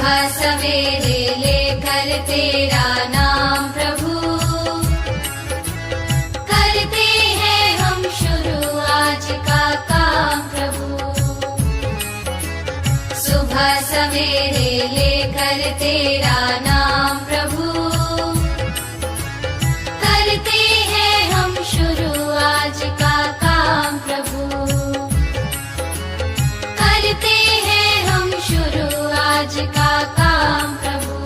सवेरे लेकर तेरा नाम प्रभु, करते हैं हम शुरू आज का काम प्रभु। सुबह सवेरे लेकर तेरा नाम प्रभु, करते हैं हम शुरू आज का काम प्रभु, करते हैं हम शुरू आज का काम प्रभु।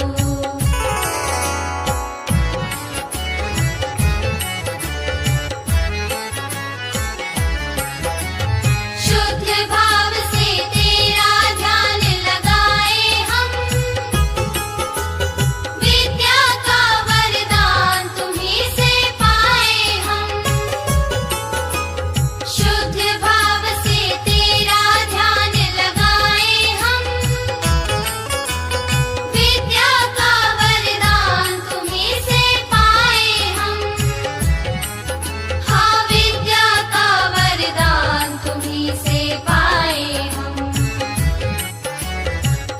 शुद्ध भाव से तेरा ध्यान लगाए हम, विद्या का वरदान तुम्हीं से पाए हम। शुद्ध भाव से तेरा ध्यान लगाए हम, विद्या का वरदान तुम्हीं से पाए हम। हाँ, विद्या का वरदान तुम्हीं से पाए हम।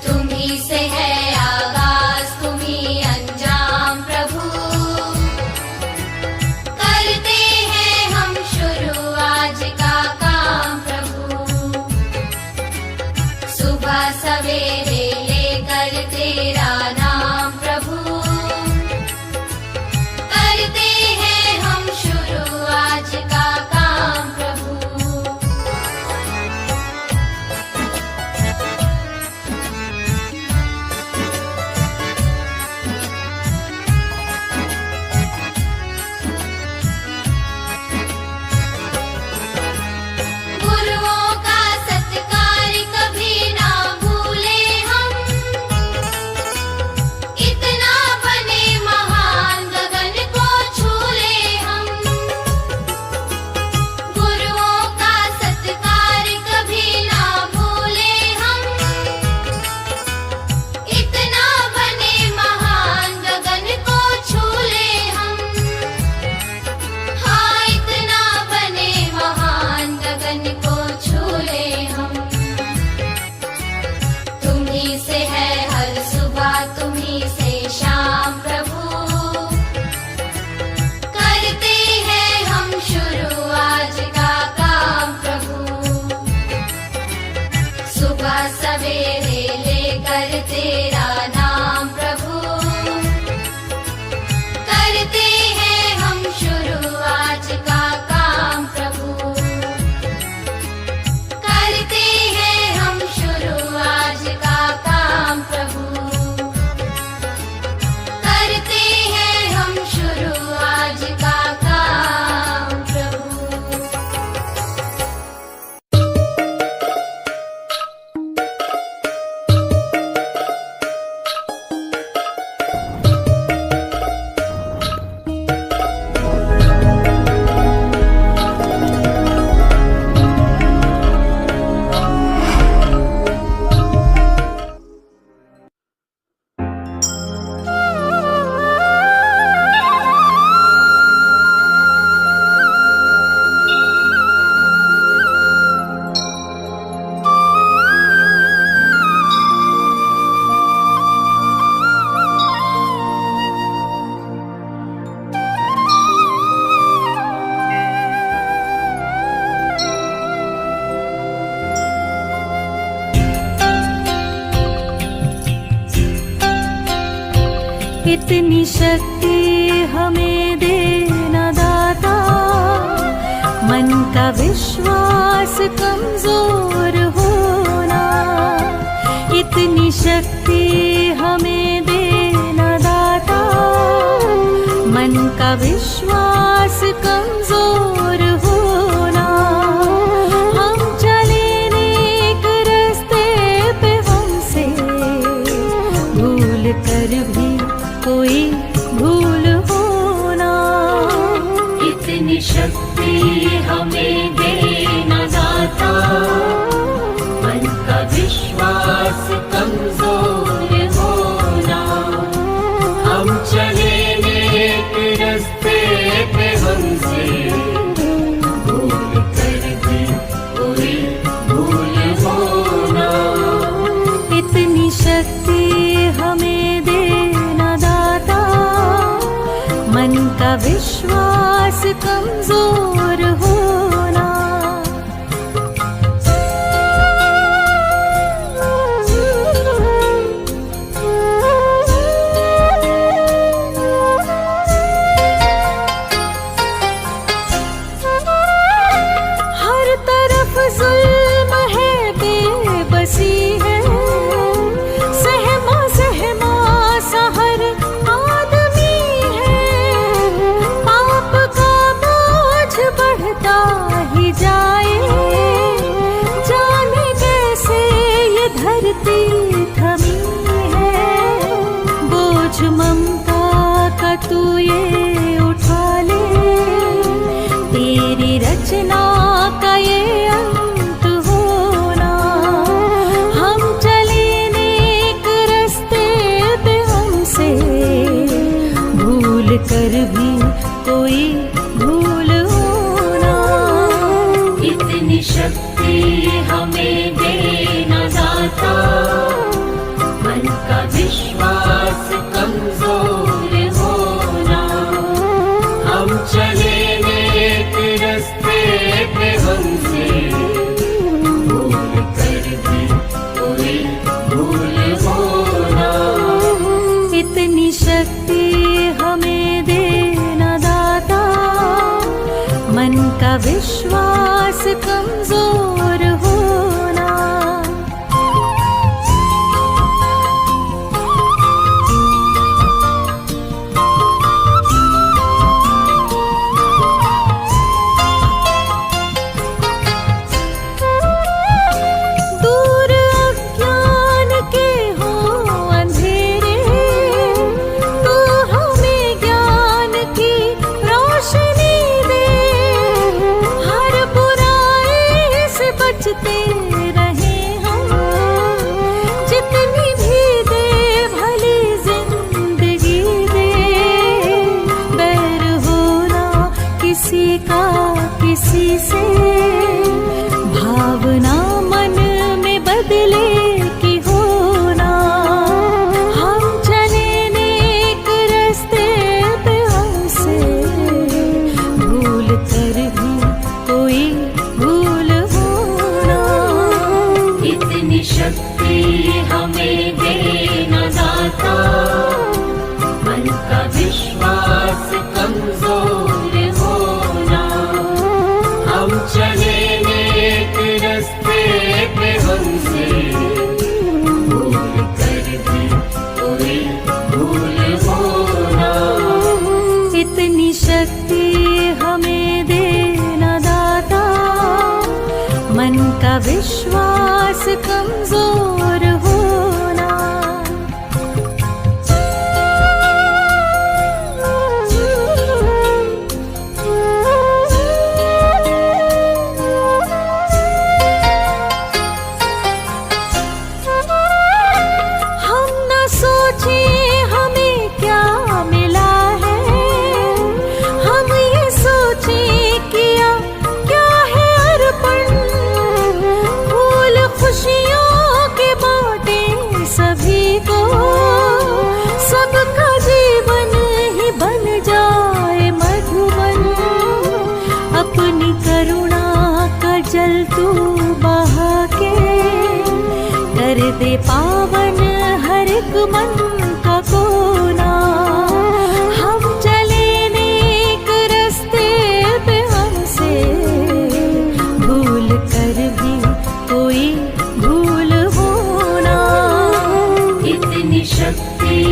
तुम्हीं से है आगाज, तुम्हीं अंजाम प्रभु, करते हैं हम शुरू आज का काम प्रभु। सुबह सवेरे लेकर तेरा नाम प्रभु, करते हैं हम शुरू आज का काम प्रभु। गुरुओं का सत्कार कभी ना भूले हम, इतना बने महान गगन को छूले हम। गुरुओं का सत्कार कभी ना भूले हम, इतना बने महान गगन को छूले हम। हाँ, इतना बने महान गगन को छूले हम। तुम्हीं से है हर सुबह, तुम्हीं से शाम प्रभु, करते हैं हम शुरू आज का काम प्रभु। सुबह सवेरे लेकर तेरा नाम प्रभु, करते हैं हम शुरू आज का काम प्रभु, करते हैं हम शुरू आज का काम प्रभु, करते हैं हम शुरू आज का काम प्रभु। इतनी शक्ति हमें देना दाता, मन का विश्वास कमजोर होना। इतनी शक्ति हमें देना दाता, मन का विश्वास कमजोर होना। हम चले नेक रास्ते पे, हमसे भूल कर भी कोई भूल होना। इतनी शक्ति हमें देना दाता, मन का विश्वास कमजोर होना। हम चले नेक रास्ते पे, हमसे भूल कर भी कोई भूल होना। इतनी शक्ति का विश्वास कमजोर होना। हर तरफ जुल्म है, बेबसी है, सहमा सहमा सा हर आदमी है। पाप का बोझ बढ़ता ही जाए, जाने कैसे ये धरती थमी है। बोझ ममता का तू ये उठा ले, तेरी रचना का ये अंत होना। हम चले नेक रस्ते पे, हमसे भूल कर भी कोई भूल होना। इतनी शक्ति हमें देना दाता, मन का विश्वास कमजोर होना। हम चले नेक रस्ते पे, हमसे भूल कर भी कोई भूल होना। इतनी शक्ति हमें देना दाता, मन का विश्वास कमजोर होना। दूर अज्ञान के हो अंधेरे, तू हमें ज्ञान की रोशनी दे। हर बुराई से बचते रहे हम, जितनी भी दे भली जिंदगी दे। बैर होना किसी का किसी से, भावना मन में बदले की होना। हम चले नेक रस्ते पे, हमसे भूल कर भी कोई भूल होना। इतनी शक्ति हमें देना दाता, मन का विश्वास कमजोर होना। हम चले नेक रस्ते पे, हमसे भूल कर भी कोई भूल होना। इतनी शक्ति हमें देना दाता, मन का विश्वास कमजोर होना। हम न सोचे हमें क्या मिला है, हम ये सोचे किया क्या है अर्पण। फूल खुशियों के बाटे सभी को, सबका जीवन ही बन जाए मधुबन। अपनी करुणा का जल तू बहा के, कर दे पावन हर एक मन का कोना। हम चले नेक रस्ते पे, हमसे भूल कर भी कोई भूल होना। इतनी शक्ति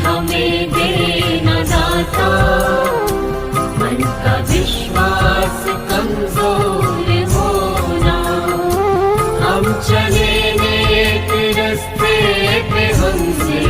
हमें देना दाता, मन का विश्वास कमजोर होना। हम चले नेक रस्ते पे, हमसे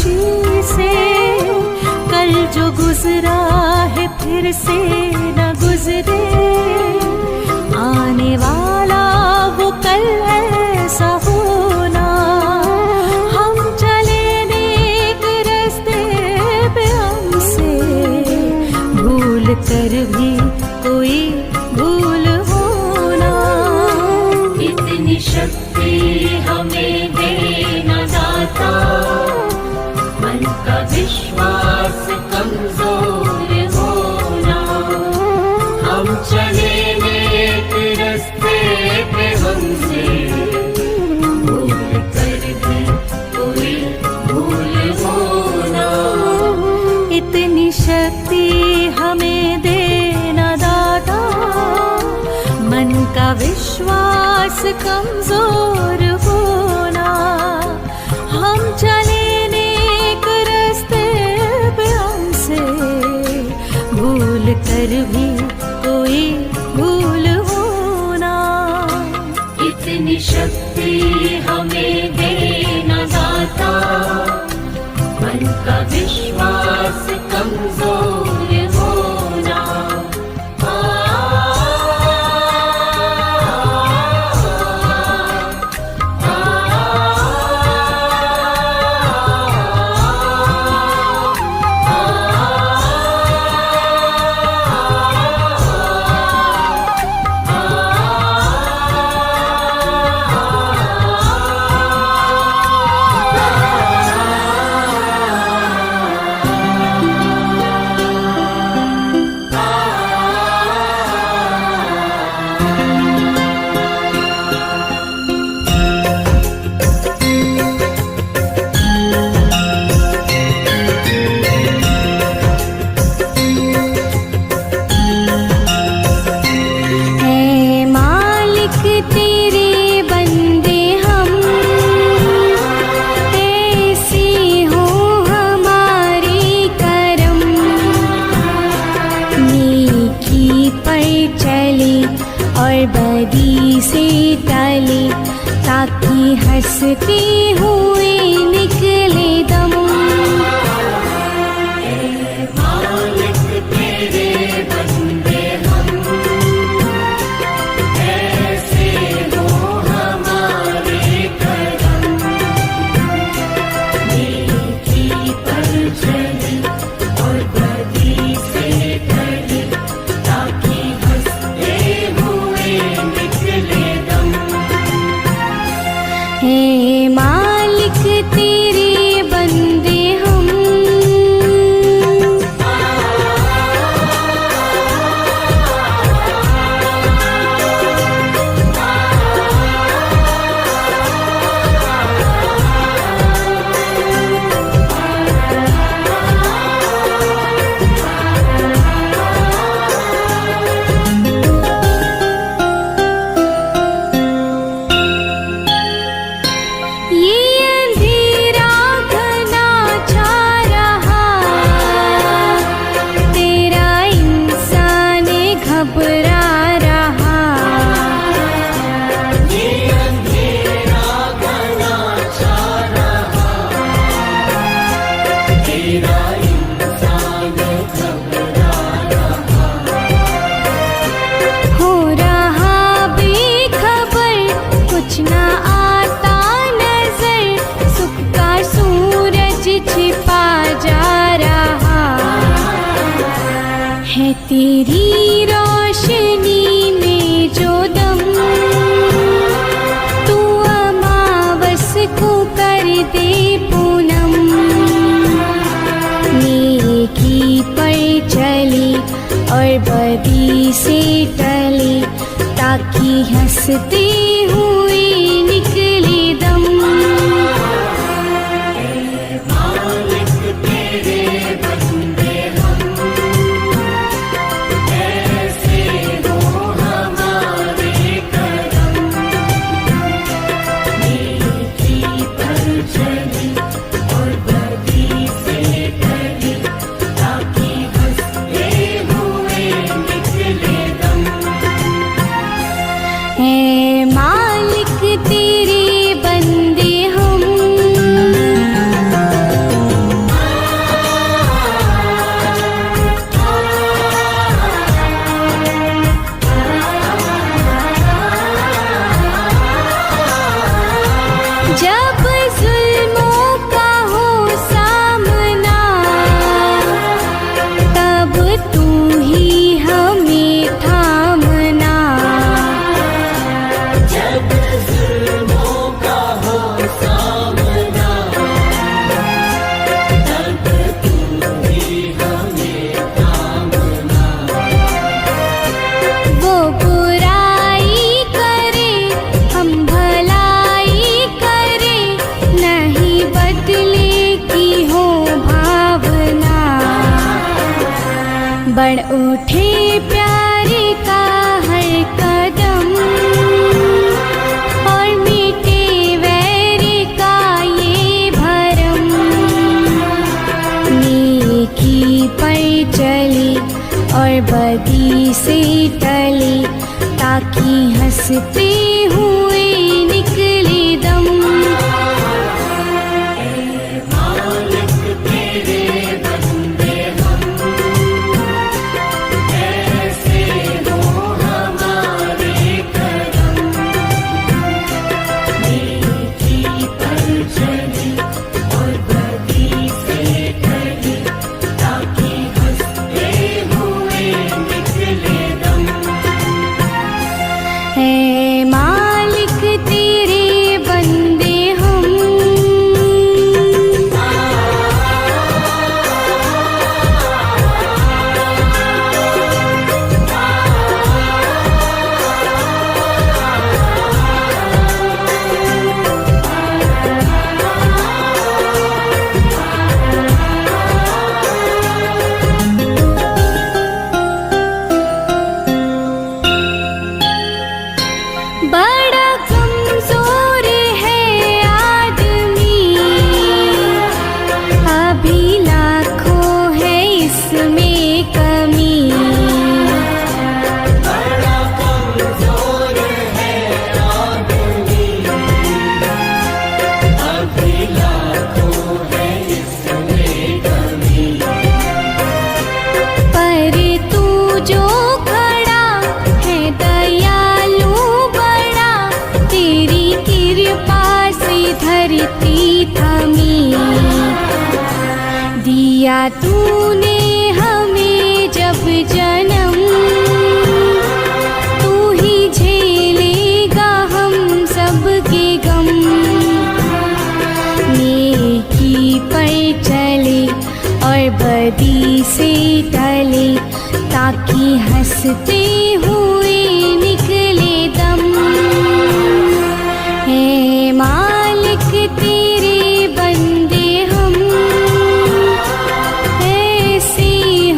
खुशी से। कल जो गुजरा है फिर से न गुजरे, आने वाला वो कल ऐसा होना। हम चले नेक रास्ते पे, हमसे भूल कर भी कोई भूल होना। इतनी शक्ति हमें देना दाता, मन का विश्वास कमजोर होना। हम चले नेक रास्ते पे, हमसे भूल कर भी कोई भूल होना। इतनी शक्ति हमें देना दाता, मन का विश्वास कमजोर होना। हम चले नेक रास्ते पे, हमसे भूल कर भी कोई भूल होना। इतनी शक्ति हमें देना दाता, मन का विश्वास कमजोर होना। और बदी से टाले, ताकि हंसते हुए निकले दम। मालिक तेरे बंदे हम, ऐसे हो हमारे करम। नेकी पर चले और बदी से टले, ताकि हंसते हुए निकले दम। हे मालिक तेरे बंदे हम, है तेरी रोशनी में जो दम। तू अमावस को कर दे पूनम, नेकी पर चले और बदी से टले, ताकि हंसते हुए निकले दम। मालिक तेरे बंदे हम, ऐसे हो हमारे करम। नेकी पर चले और बदी से टले, ताकि हंसते हुए निकले दम। है जब जुल्मों का हो सामना, तब तू ही हमें थामना। जब जुल्मों का हो सामना, तब तू ही हमें थामना। वो बुराई करे हम भलाई करे, नहीं बदले की हो भावना। बढ़ उठे प्यारे का हर कदम, और मिटे वैर का ये भरम। नेकी पर चली और बदी से टली, ताकि हंसते हुए निकले दम। मालिक तेरे बंदे हम, ऐसे हो हमारे करम। नेकी पर चली और बदी से टली, ताकि हंसते हुए निकले दम। है मालिक तेरे बंदे हम, बड़ा कमजोर है आदमी, अभी लाखों है इसमें कमी। बड़ा कमजोर है आदमी, अभी लाखों है इसमें कमी। पर तू जो खड़ा है दयालु बड़ा, तेरी कृपा से धरती थमी। दिया तूने हमें जब जन्म, तू ही झेलेगा हम सबके गम। नेकी पर चले और बदी से टले, ताकि हंसते हुए निकले दम। है मालिक तेरे बंदे हम, ऐसे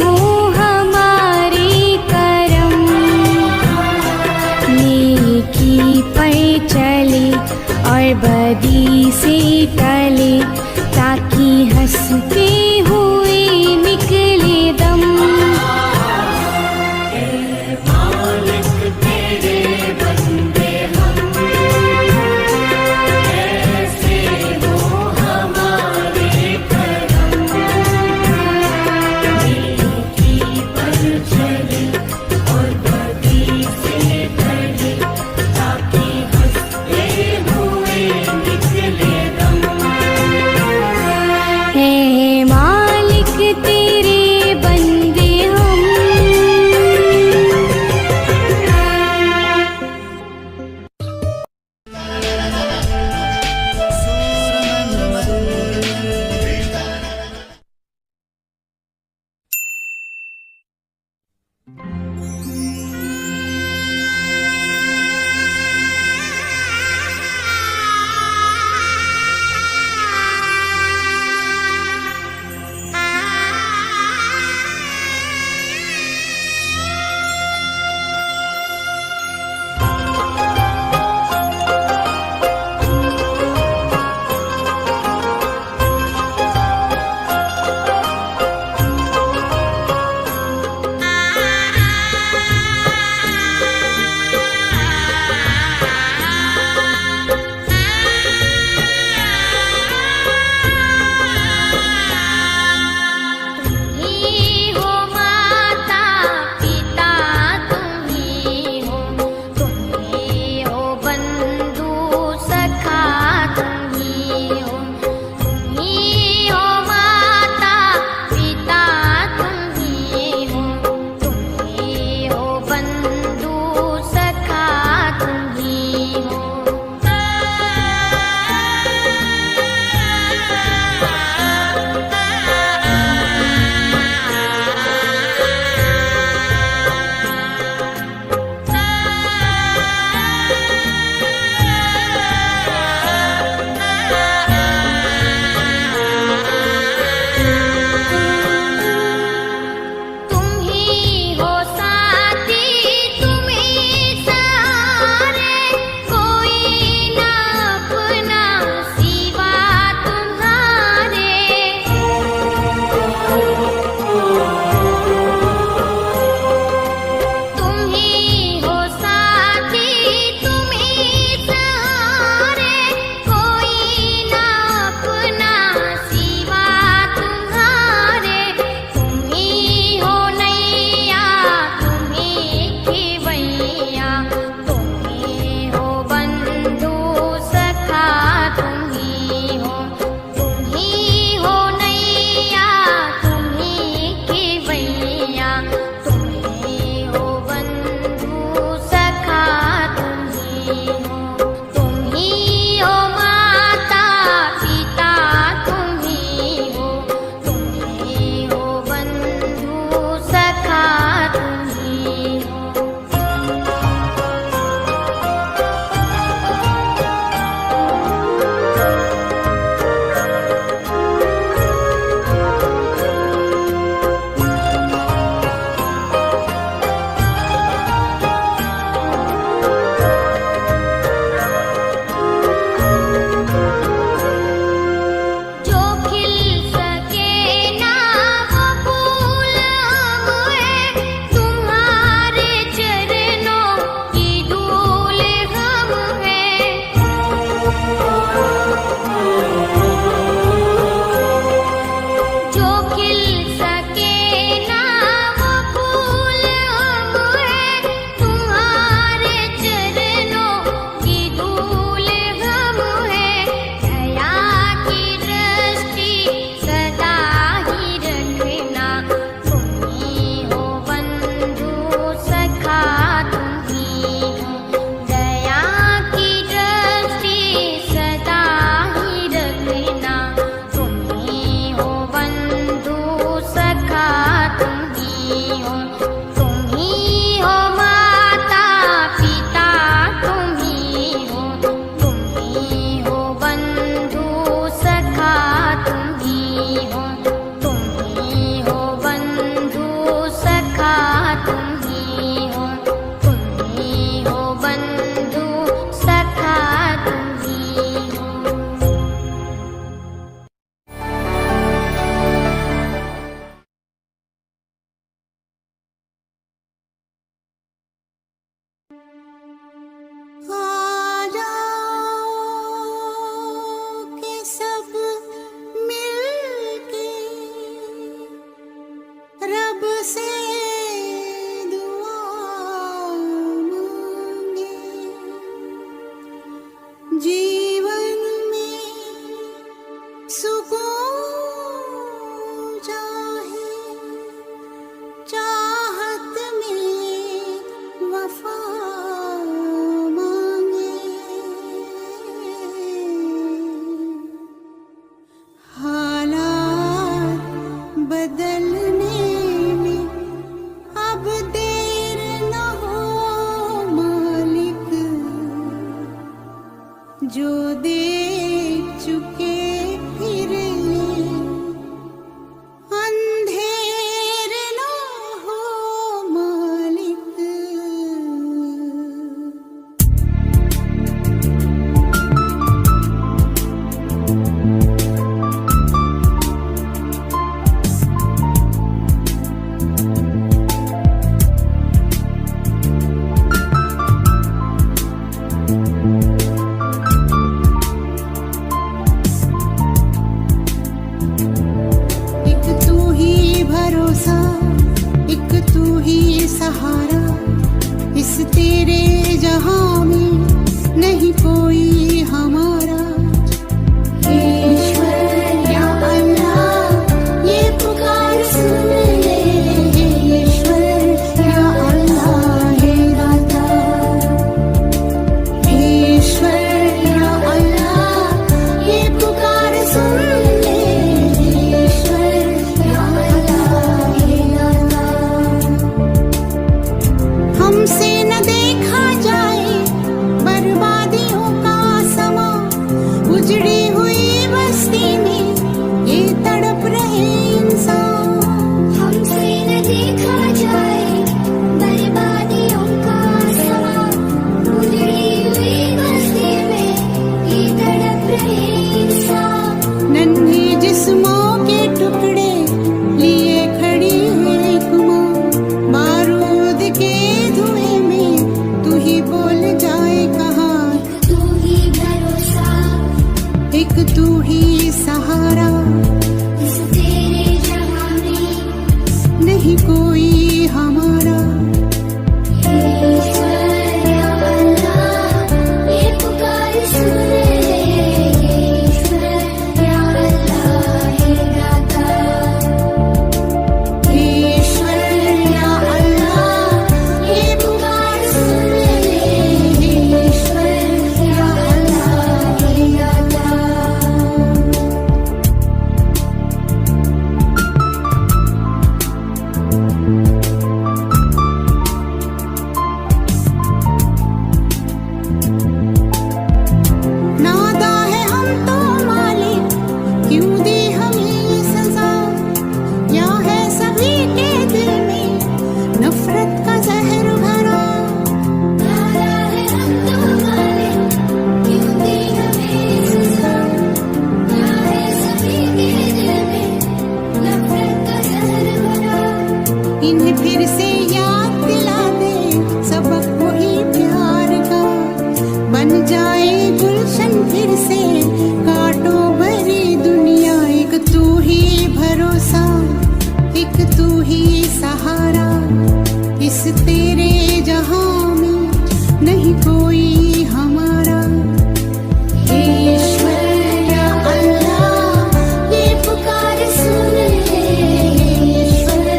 हो हमारे करम। नेकी पर चले और बदी से टले, ताकि हंसते हुए निकले दम। मालिक तेरे बंदे हम, ऐसे हो हमारे करम। नेकी पर चले और बदी से टले, ताकि हंसते हुए निकले दम। है मालिक तेरे बंदे हम, सहारा, इस तेरे जहां में नहीं कोई हमारा। ईश्वर या अल्लाह ये पुकार सुन ले, ईश्वर या अल्लाह है दाता। ईश्वर या अल्लाह ये पुकार सुन ले, ईश्वर या अल्लाह है दाता। हमसे न देखा जाए बर्बादियों का समा, उजड़ी हुई बस्ती में ये तड़प रहे इंसान। हमसे न देखा जाए बर्बादियों का समा, उजड़ी हुई बस्ती में ये तड़प रहे इंसान। नन्हे जिस्मों के टुकड़े लिए खड़ी है एक माँ, बारूद के धुएं में तू ही बोल जाए कहाँ। तू ही भरोसा, एक तू ही सहारा, इस तेरे जहां में नहीं कोई हमारा। ईश्वर या अल्लाह ये पुकार सुन ले, ईश्वर या अल्लाह है दाता। ईश्वर या अल्लाह ये पुकार सुन ले, ईश्वर या अल्लाह है दाता। नादा है हम तो मालिक, क्यों दी हमें ये सजा, या है सभी के दिल में नफरत का जहर भरा। नारा है हम तो मालिक, क्यों दी हमें सजा, क्या है सभी के दिल में नफरत का जहर भरा। इन्हें फिर से याद दिला दे सबक वही प्यार का, बन जाए गुलशन फिर से कांटों भरी दुनिया। एक तू ही भरोसा, एक तू ही सहारा, इस तेरे जहां में नहीं कोई हमारा। ईश्वर या अल्लाह ये पुकार सुन ले, ईश्वर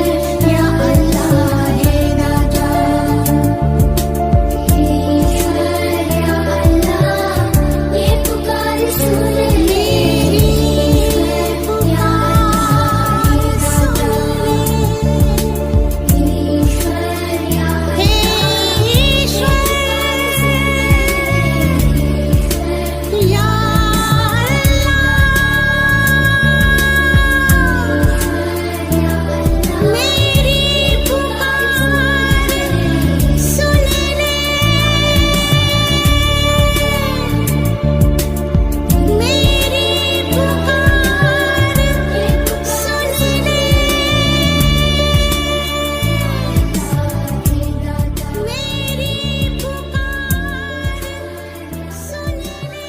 या अल्लाह है दाता। ईश्वर या अल्लाह ये पुकार सुन ले, मेरी पुकार सुन ले, ईश्वर या हे ईश्वर या अल्लाह मेरी पुकार सुन ले, मेरी पुकार सुन ले, मेरी पुकार सुन ले।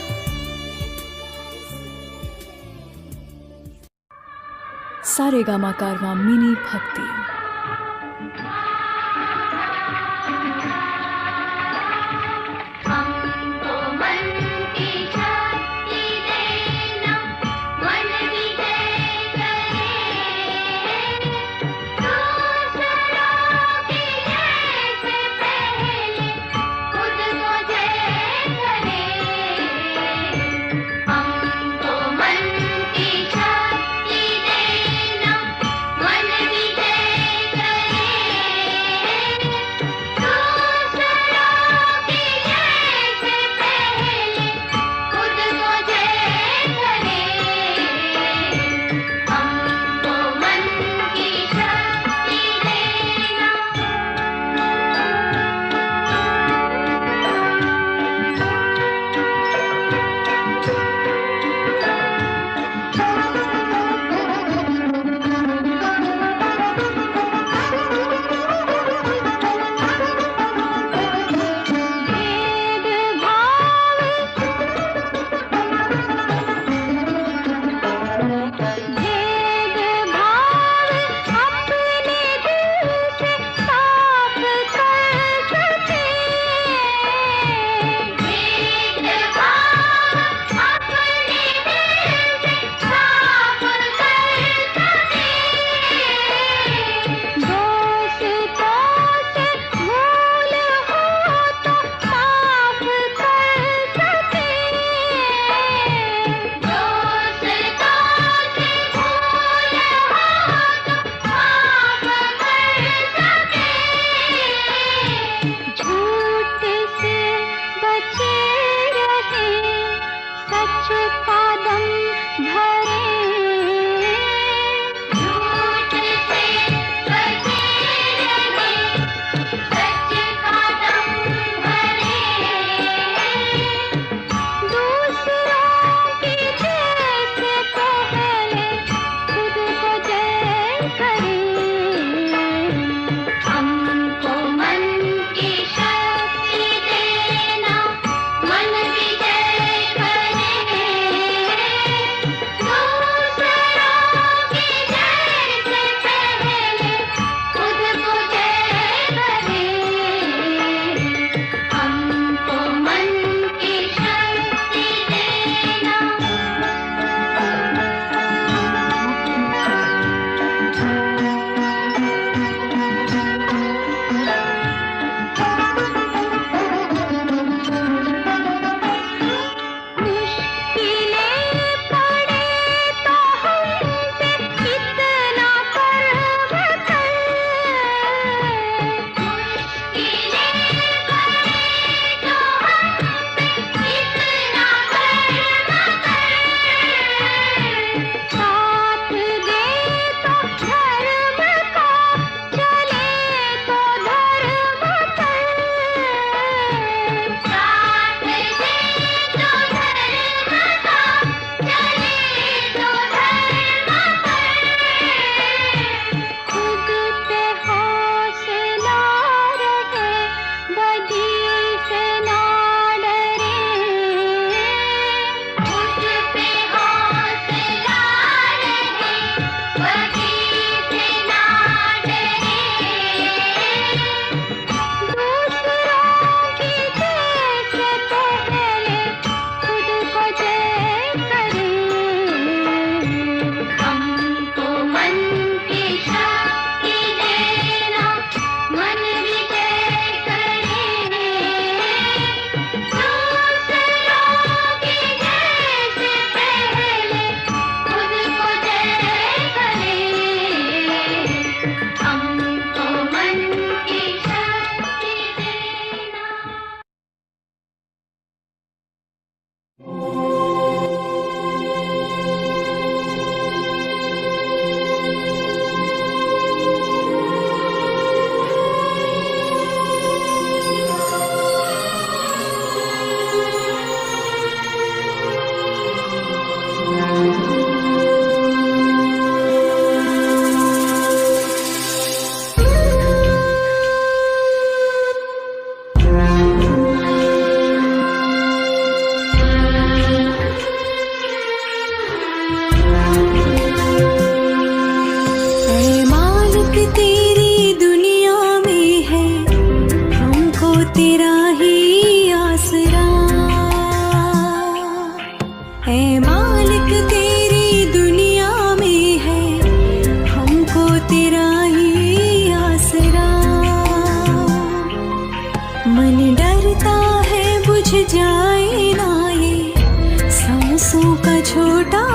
सारेगामा कारवां मिनी भक्ति। हमको मन की शक्ति देना, मन विजय करे, दूसरों की जैसे पहले खुद को जय करे। हमको मन की शक्ति देना, मन विजय सच का दम भरे, झूठ से बचे रहे, सच का दम भरे, दूसरों की जय से पहले खुद को जय करे, हमको मन की शक्ति देना, मन विजय करे, दूसरों की जय से पहले खुद को जय करे, हमको मन की शक्ति देना। मुश्किलें पड़े तो हम पे कितना कर्म कर, मुश्किलें पड़े तो हम पे कितना कर्म कर, साथ दे तो धर्म का, चले तो धर्म कर, साथ दे तो धर्म का, चले तो धर्म कर, खुद पे हौसला रहे, बदी से ना डरे, खुद पे हौसला रहे, बदी से ना डरे, दूसरों की जय से पहले खुद को जय करे, हमको मन की शक्ति देना, मन विजय करे, दूसरों की जय से पहले खुद को जय करे, हमको मन की शक्ति देना। ऐ मालिक तेरी दुनिया में है हमको तेरा ही आसरा, ऐ मालिक तेरी दुनिया में है हमको तेरा ही आसरा, मन डरता है बुझ जाए ना ये सांसों का छोटा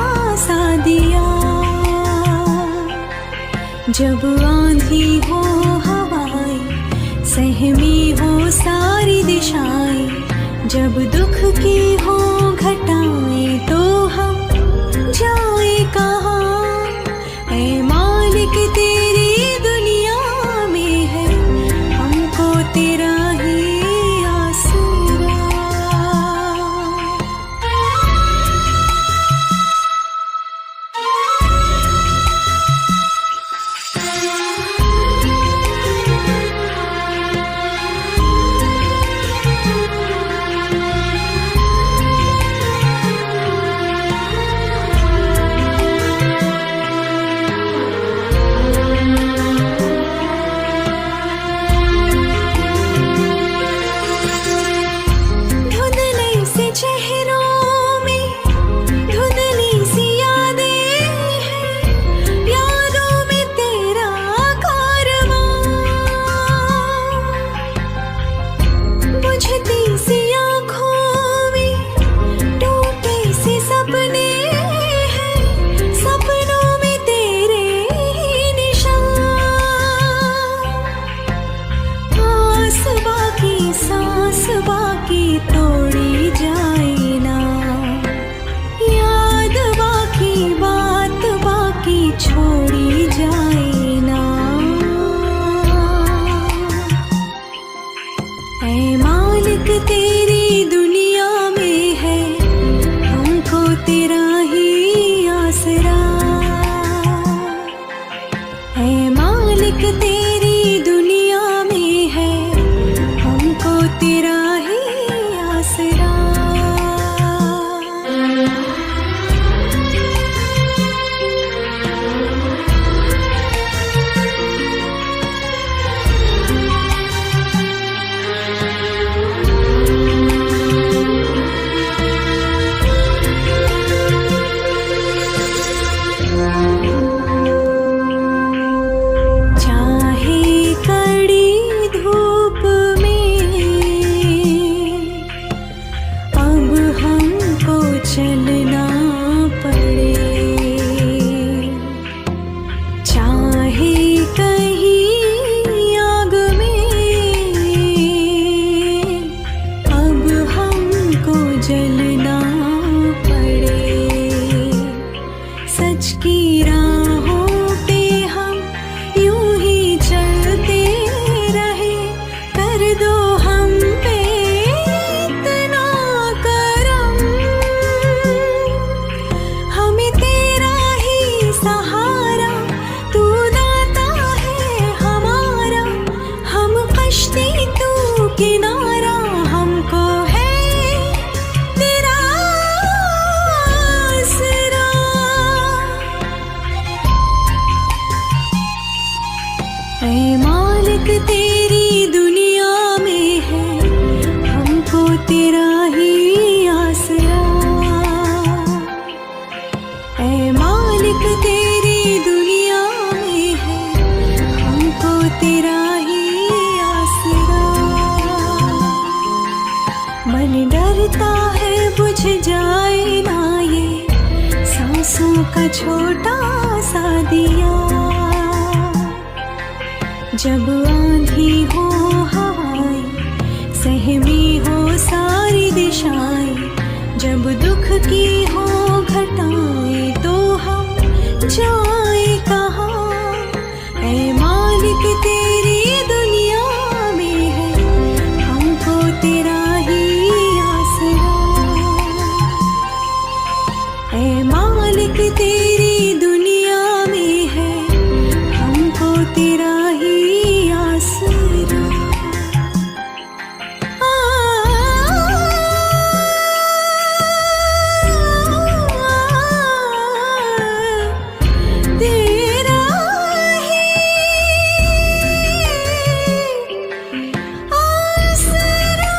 सा दिया, जब आंधी हो हवाएं, सहमी हो सारी दिशाएं, जब दुख की हो घटाएं तो हम जाए कहाँ, ऐ मालिक तेरी दुनिया में है हमको तेरा ही आसरा। सांसों का छोटा सा दिया। जब आंधी हो हवाएं, सहमी हो सारी दिशाएं, जब दुख की हो घटाएं तो हम जाए कहाँ। ऐ मालिक तेरी दुनिया में है हमको तेरा ही आसरा। ऐ मालिक तेरी दुनिया में है हमको तेरा ही आसरा। तेरा ही आसरा।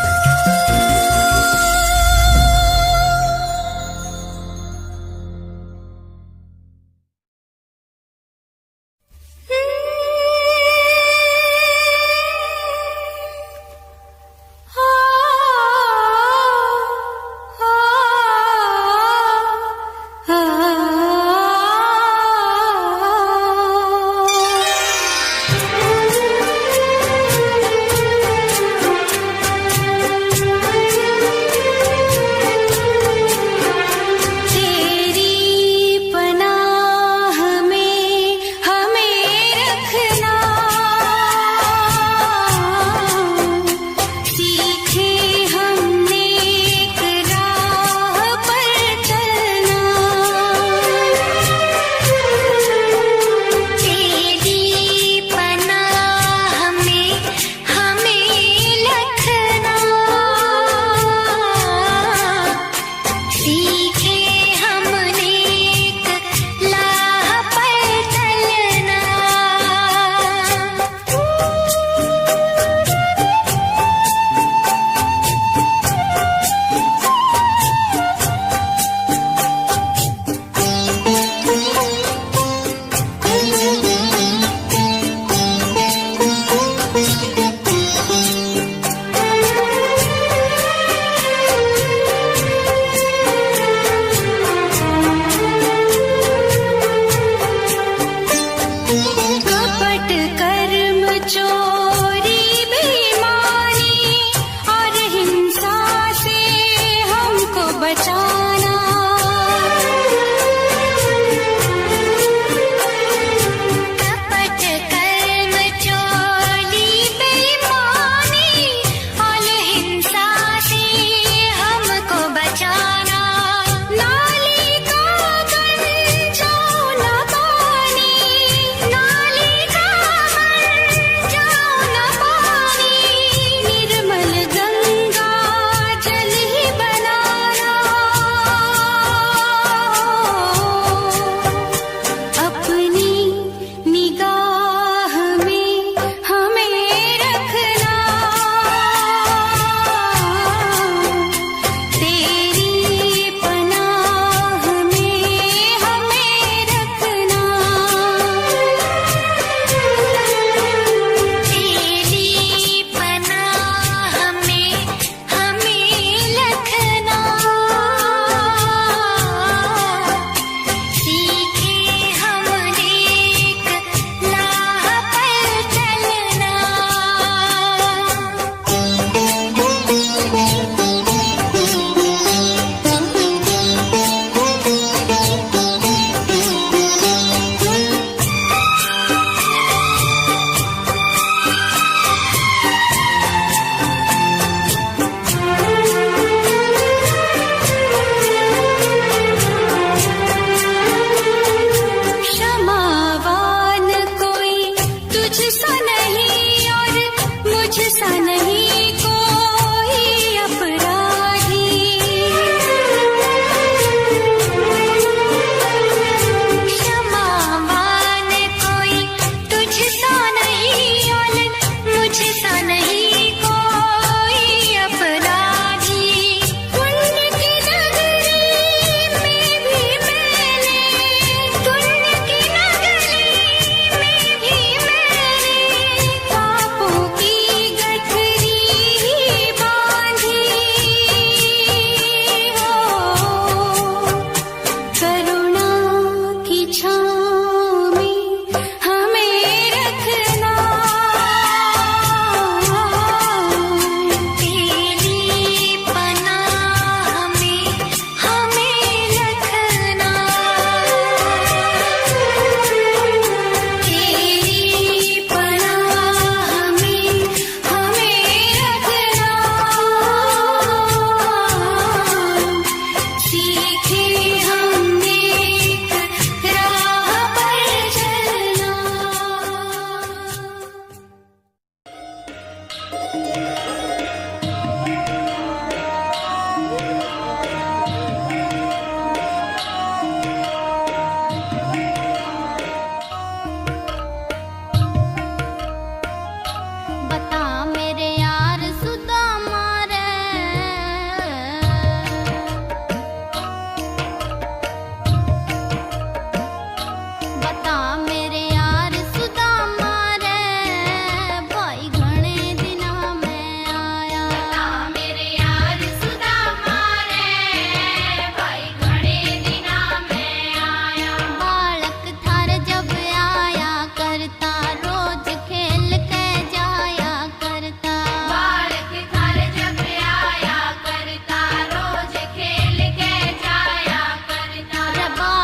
बाबा